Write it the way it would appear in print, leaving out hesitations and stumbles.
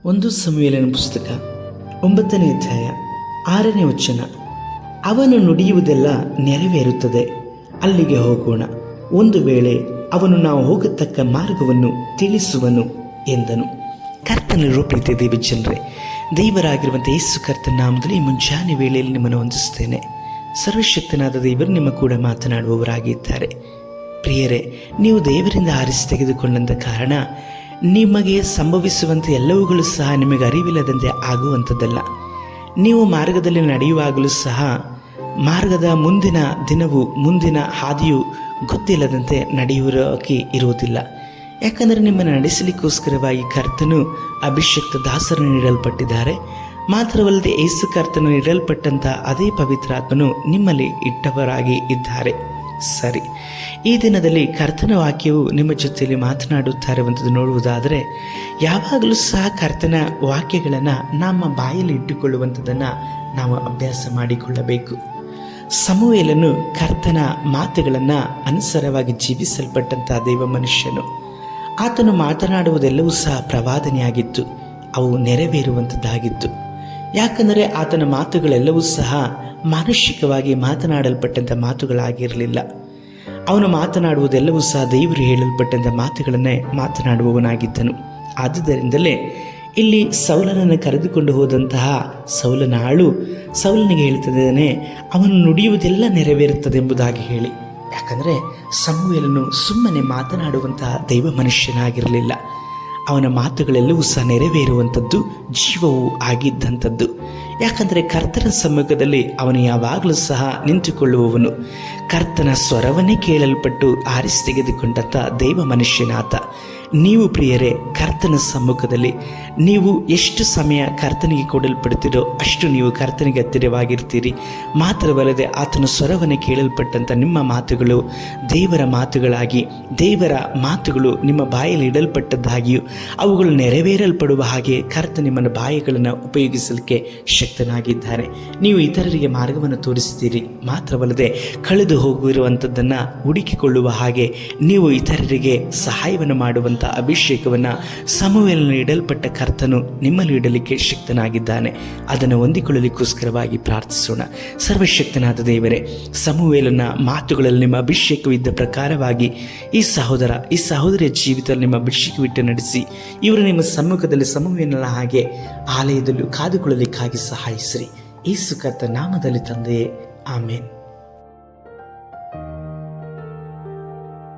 ಒಂದು ಸಮುವೇಲನ ಪುಸ್ತಕ 9ನೇ ಅಧ್ಯಾಯ 6ನೇ ವಚನ. ಅವನು ನುಡಿಯುವುದೆಲ್ಲ ನೆರವೇರುತ್ತದೆ, ಅಲ್ಲಿಗೆ ಹೋಗೋಣ. ಒಂದು ವೇಳೆ ಅವನು ನಾವು ಹೋಗತಕ್ಕ ಮಾರ್ಗವನ್ನು ತಿಳಿಸುವನು ಎಂದನು. ಕರ್ತನಲ್ಲಿ ಪ್ರೀತಿಯ ದೇವ ಜನರೇ, ದೇವರಾಗಿರುವಂಥ ಯೇಸು ಕರ್ತನ ನಾಮದಲ್ಲಿ ಈ ಮುಂಜಾನೆ ವೇಳೆಯಲ್ಲಿ ನಿಮ್ಮನ್ನು ವಂದಿಸುತ್ತೇನೆ. ಸರ್ವಶಕ್ತನಾದ ದೇವರು ನಿಮ್ಮ ಕೂಡ ಮಾತನಾಡುವವರಾಗಿದ್ದಾರೆ. ಪ್ರಿಯರೇ, ನೀವು ದೇವರಿಂದ ಆರಿಸಿ ತೆಗೆದುಕೊಂಡಂಥ ಕಾರಣ ನಿಮಗೆ ಸಂಭವಿಸುವಂಥ ಎಲ್ಲವುಗಳು ಸಹ ನಿಮಗೆ ಅರಿವಿಲ್ಲದಂತೆ ಆಗುವಂಥದ್ದಲ್ಲ. ನೀವು ಮಾರ್ಗದಲ್ಲಿ ನಡೆಯುವಾಗಲೂ ಸಹ ಮಾರ್ಗದ ಮುಂದಿನ ದಿನವೂ ಮುಂದಿನ ಹಾದಿಯು ಗೊತ್ತಿಲ್ಲದಂತೆ ನಡೆಯುವುದಕ್ಕೆ ಇರುವುದಿಲ್ಲ. ಯಾಕಂದರೆ ನಿಮ್ಮನ್ನು ನಡೆಸಲಿಕ್ಕೋಸ್ಕರವಾಗಿ ಕರ್ತನು ಅಭಿಷಕ್ತ ದಾಸರನ್ನು ನೀಡಲ್ಪಟ್ಟಿದ್ದಾರೆ. ಮಾತ್ರವಲ್ಲದೆ ಯೇಸು ಕರ್ತನು ನೀಡಲ್ಪಟ್ಟಂಥ ಅದೇ ಪವಿತ್ರಾತ್ಮನು ನಿಮ್ಮಲ್ಲಿ ಇಟ್ಟವರಾಗಿ ಇದ್ದಾರೆ. ಸರಿ, ಈ ದಿನದಲ್ಲಿ ಕರ್ತನ ವಾಕ್ಯವು ನಿಮ್ಮ ಜೊತೆಯಲ್ಲಿ ಮಾತನಾಡುತ್ತಾ ಇರುವಂಥದ್ದು ನೋಡುವುದಾದರೆ, ಯಾವಾಗಲೂ ಸಹ ಕರ್ತನ ವಾಕ್ಯಗಳನ್ನು ನಮ್ಮ ಬಾಯಲ್ಲಿ ಇಟ್ಟುಕೊಳ್ಳುವಂಥದ್ದನ್ನು ನಾವು ಅಭ್ಯಾಸ ಮಾಡಿಕೊಳ್ಳಬೇಕು. ಸಮುವೇಲನು ಕರ್ತನ ಮಾತುಗಳನ್ನು ಅನುಸಾರವಾಗಿ ಜೀವಿಸಲ್ಪಟ್ಟಂಥ ದೇವ ಮನುಷ್ಯನು. ಆತನು ಮಾತನಾಡುವುದೆಲ್ಲವೂ ಸಹ ಪ್ರವಾದನೆಯಾಗಿತ್ತು, ಅವು ನೆರವೇರುವಂಥದ್ದಾಗಿತ್ತು. ಯಾಕಂದರೆ ಆತನ ಮಾತುಗಳೆಲ್ಲವೂ ಸಹ ಮಾನುಷಿಕವಾಗಿ ಮಾತನಾಡಲ್ಪಟ್ಟಂಥ ಮಾತುಗಳಾಗಿರಲಿಲ್ಲ. ಅವನು ಮಾತನಾಡುವುದೆಲ್ಲವೂ ಸಹ ದೇವರು ಹೇಳಲ್ಪಟ್ಟಂಥ ಮಾತುಗಳನ್ನೇ ಮಾತನಾಡುವವನಾಗಿದ್ದನು. ಆದುದರಿಂದಲೇ ಇಲ್ಲಿ ಸೌಲನನ್ನು ಕರೆದುಕೊಂಡು ಹೋದಂತಹ ಸೌಲನ ಆಳು ಸೌಲನಿಗೆ ಹೇಳ್ತಿದ್ದಾನೆ, ಅವನು ನುಡಿಯುವುದೆಲ್ಲ ನೆರವೇರುತ್ತದೆ ಎಂಬುದಾಗಿ ಹೇಳಿ. ಯಾಕಂದರೆ ಸಮುವೇಲನು ಸುಮ್ಮನೆ ಮಾತನಾಡುವಂತಹ ದೈವ ಮನುಷ್ಯನಾಗಿರಲಿಲ್ಲ. ಅವನ ಮಾತುಗಳೆಲ್ಲವೂ ಸಹ ನೆರವೇರುವಂಥದ್ದು, ಜೀವವೂ ಆಗಿದ್ದಂಥದ್ದು. ಯಾಕಂದರೆ ಕರ್ತನ ಸಮ್ಮುಖದಲ್ಲಿ ಅವನು ಯಾವಾಗಲೂ ಸಹ ನಿಂತುಕೊಳ್ಳುವವನು. ಕರ್ತನ ಸ್ವರವನ್ನೇ ಕೇಳಲ್ಪಟ್ಟು ಆರಿಸಿ ತೆಗೆದುಕೊಂಡಂಥ ದೈವ ಮನುಷ್ಯನಾತ. ನೀವು ಪ್ರಿಯರೇ, ಕರ್ತನ ಸಮ್ಮುಖದಲ್ಲಿ ನೀವು ಎಷ್ಟು ಸಮಯ ಕರ್ತನಿಗೆ ಕೊಡಲ್ಪಡ್ತೀರೋ ಅಷ್ಟು ನೀವು ಕರ್ತನಿಗೆ ಹತ್ತಿರವಾಗಿರ್ತೀರಿ. ಮಾತ್ರವಲ್ಲದೆ ಆತನ ಸ್ವರವನ್ನು ಕೇಳಲ್ಪಟ್ಟಂಥ ನಿಮ್ಮ ಮಾತುಗಳು ದೇವರ ಮಾತುಗಳಾಗಿ, ದೇವರ ಮಾತುಗಳು ನಿಮ್ಮ ಬಾಯಲ್ಲಿ ಇಡಲ್ಪಟ್ಟದ್ದಾಗಿಯೂ ಅವುಗಳು ನೆರವೇರಲ್ಪಡುವ ಹಾಗೆ ಕರ್ತ ನಿಮ್ಮನ್ನು ಬಾಯಿಗಳನ್ನು ಉಪಯೋಗಿಸಲಿಕ್ಕೆ ಶಕ್ತನಾಗಿದ್ದಾನೆ. ನೀವು ಇತರರಿಗೆ ಮಾರ್ಗವನ್ನು ತೋರಿಸ್ತೀರಿ. ಮಾತ್ರವಲ್ಲದೆ ಕಳೆದು ಹೋಗಿರುವಂಥದ್ದನ್ನು ಹುಡುಕಿಕೊಳ್ಳುವ ಹಾಗೆ ನೀವು ಇತರರಿಗೆ ಸಹಾಯವನ್ನು ಮಾಡುವಂಥ ಅಭಿಷೇಕವನ್ನು ಸಮುವೇಲನು ಇಡಲ್ಪಟ್ಟ ಕರ್ತನು ನಿಮ್ಮಲ್ಲಿ ಇಡಲಿಕ್ಕೆ ಶಕ್ತನಾಗಿದ್ದಾನೆ. ಅದನ್ನು ಹೊಂದಿಕೊಳ್ಳಲಿಕ್ಕೋಸ್ಕರವಾಗಿ ಪ್ರಾರ್ಥಿಸೋಣ. ಸರ್ವಶಕ್ತನಾದ ದೇವರೇ, ಸಮುವೇಲನ ಮಾತುಗಳಲ್ಲಿ ನಿಮ್ಮ ಅಭಿಷೇಕವಿದ್ದ ಪ್ರಕಾರವಾಗಿ ಈ ಸಹೋದರಿಯ ಜೀವಿತದಲ್ಲಿ ನಿಮ್ಮ ಅಭಿಷೇಕವಿಟ್ಟು ನಡೆಸಿ ಇವರು ನಿಮ್ಮ ಸಮ್ಮುಖದಲ್ಲಿ ಸಮುವೇಲನ ಹಾಗೆ ಆಲಯದಲ್ಲೂ ಕಾದುಕೊಳ್ಳಲಿಕ್ಕಾಗಿ ಸಹಾಯಿಸಿರಿ. ಯೇಸು ಕರ್ತನ ನಾಮದಲ್ಲಿ ತಂದೆಯೇ, ಆಮೇನ್.